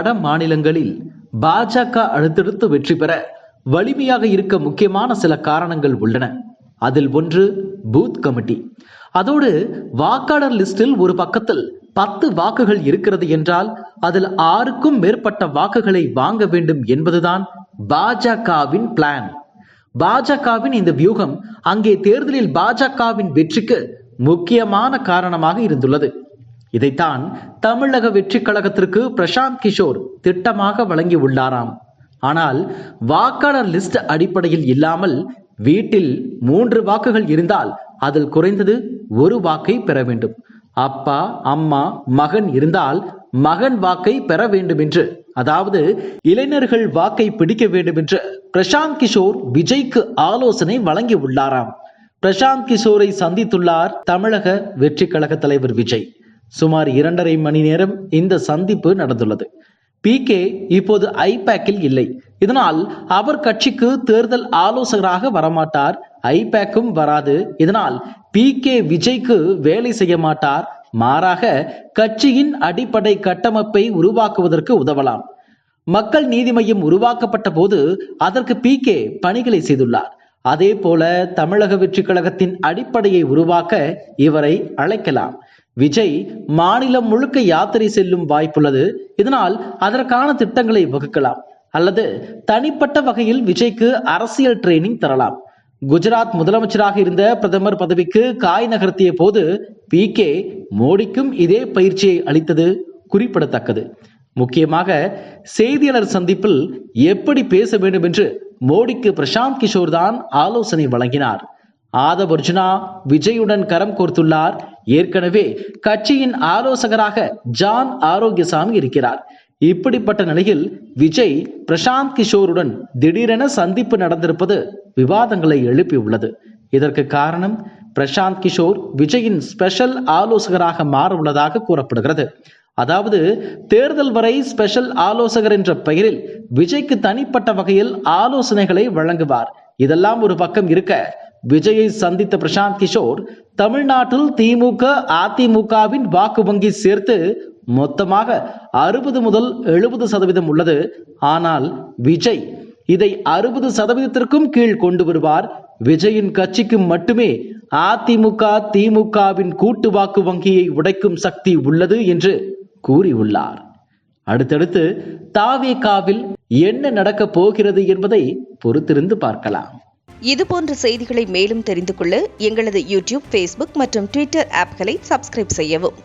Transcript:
வட மாநிலங்களில் பாஜக அடுத்தடுத்து வெற்றி பெற வலிமையாக இருக்க முக்கியமான சில காரணங்கள் உள்ளன. அதில் ஒன்று பூத் கமிட்டி. அதோடு வாக்காளர் லிஸ்டில் ஒரு பக்கத்தில் 10 வாக்குகள் இருக்கிறது என்றால் அதில் 6க்கும் மேற்பட்ட வாக்குகளை வாங்க வேண்டும் என்பதுதான் பாஜகவின் பிளான். பாஜகவின் இந்த வியூகம் அங்கே தேர்தலில் பாஜகவின் வெற்றிக்கு முக்கியமான காரணமாக இருந்துள்ளது. இதைத்தான் தமிழக வெற்றி கழகத்திற்கு பிரசாந்த் கிஷோர் திட்டமாக வழங்கி உள்ளாராம். ஆனால் வாக்காளர் லிஸ்ட் அடிப்படையில் இல்லாமல் வீட்டில் 3 வாக்குகள் இருந்தால் அதில் குறைந்தது 1 வாக்கை பெற வேண்டும். அப்பா, அம்மா, மகன் இருந்தால் மகன் வாக்கை பெற வேண்டும் என்று, அதாவது இளைஞர்கள் வாக்கை பிடிக்க வேண்டும் என்று பிரசாந்த் கிஷோர் விஜய்க்கு ஆலோசனை வழங்கி உள்ளாராம். பிரசாந்த் கிஷோரை சந்தித்துள்ளார் தமிழக வெற்றி கழக தலைவர் விஜய். சுமார் 2.5 மணி நேரம் இந்த சந்திப்பு நடந்துள்ளது. PK இப்போது ஐபேக்கில் இல்லை. இதனால் அவர் கட்சிக்கு தேர்தல் ஆலோசகராக வரமாட்டார். ஐபேக்கும் வராது. இதனால் PK விஜய்க்கு வேலை செய்ய மாட்டார். மாறாக கட்சியின் அடிப்படை கட்டமைப்பை உருவாக்குவதற்கு உதவலாம். மக்கள் நீதி மையம் உருவாக்கப்பட்ட போது அதற்கு PK பணிகளை செய்துள்ளார். அதே போல தமிழக வெற்றி கழகத்தின் அடிப்படையை உருவாக்க இவரை அழைக்கலாம். விஜய் மாநிலம் முழுக்க யாத்திரை செல்லும் வாய்ப்புள்ளது. இதனால் அதற்கான திட்டங்களை வகுக்கலாம். அல்லது தனிப்பட்ட வகையில் விஜய்க்கு அரசியல் ட்ரைனிங் தரலாம். குஜராத் முதலமைச்சராக இருந்த பிரதமர் பதவிக்கு காய் நகர்த்திய போது PK மோடிக்கும் இதே பயிற்சியை அளித்தது குறிப்பிடத்தக்கது. முக்கியமாக செய்தியாளர் சந்திப்பில் எப்படி பேச வேண்டும் என்று மோடிக்கு பிரசாந்த் கிஷோர் தான் ஆலோசனை வழங்கினார். ஆதவ் அர்ஜுனா விஜயுடன் கரம் கோர்த்துள்ளார். ஏற்கனவே கட்சியின் ஆலோசகராக ஜான் ஆரோக்கியசாமி இருக்கிறார். இப்படிப்பட்ட நிலையில் விஜய் பிரசாந்த் கிஷோருடன் திடீரென சந்திப்பு நடந்திருப்பது விவாதங்களை எழுப்பியுள்ளது. இதற்கு காரணம் பிரசாந்த் கிஷோர் விஜயின் ஸ்பெஷல் ஆலோசகராக மாற உள்ளதாக கூறப்படுகிறது. அதாவது தேர்தல் வரை ஸ்பெஷல் ஆலோசகர் என்ற பெயரில் விஜய்க்கு தனிப்பட்ட வகையில் ஆலோசனைகளை வழங்குவார். இதெல்லாம் ஒரு பக்கம் இருக்க, விஜயை சந்தித்த பிரசாந்த் கிஷோர் தமிழ்நாட்டில் திமுக அதிமுகவின் வாக்கு வங்கி சேர்த்து மொத்தமாக 60 முதல் 70% உள்ளது. ஆனால் விஜய் இதை 60%க்கும் கீழ் கொண்டு வருவார். விஜயின் கட்சிக்கு மட்டுமே அதிமுக திமுகவின் கூட்டு வாக்கு வங்கியை உடைக்கும் சக்தி உள்ளது என்று கூறியுள்ளார். அடுத்தடுத்து தாவேகாவில் என்ன நடக்கப் போகிறது என்பதை பொறுத்திருந்து பார்க்கலாம். இதுபோன்ற செய்திகளை மேலும் தெரிந்து கொள்ள எங்களது யூடியூப், Facebook மற்றும் Twitter ஆப்களை சப்ஸ்கிரைப் செய்யவும்.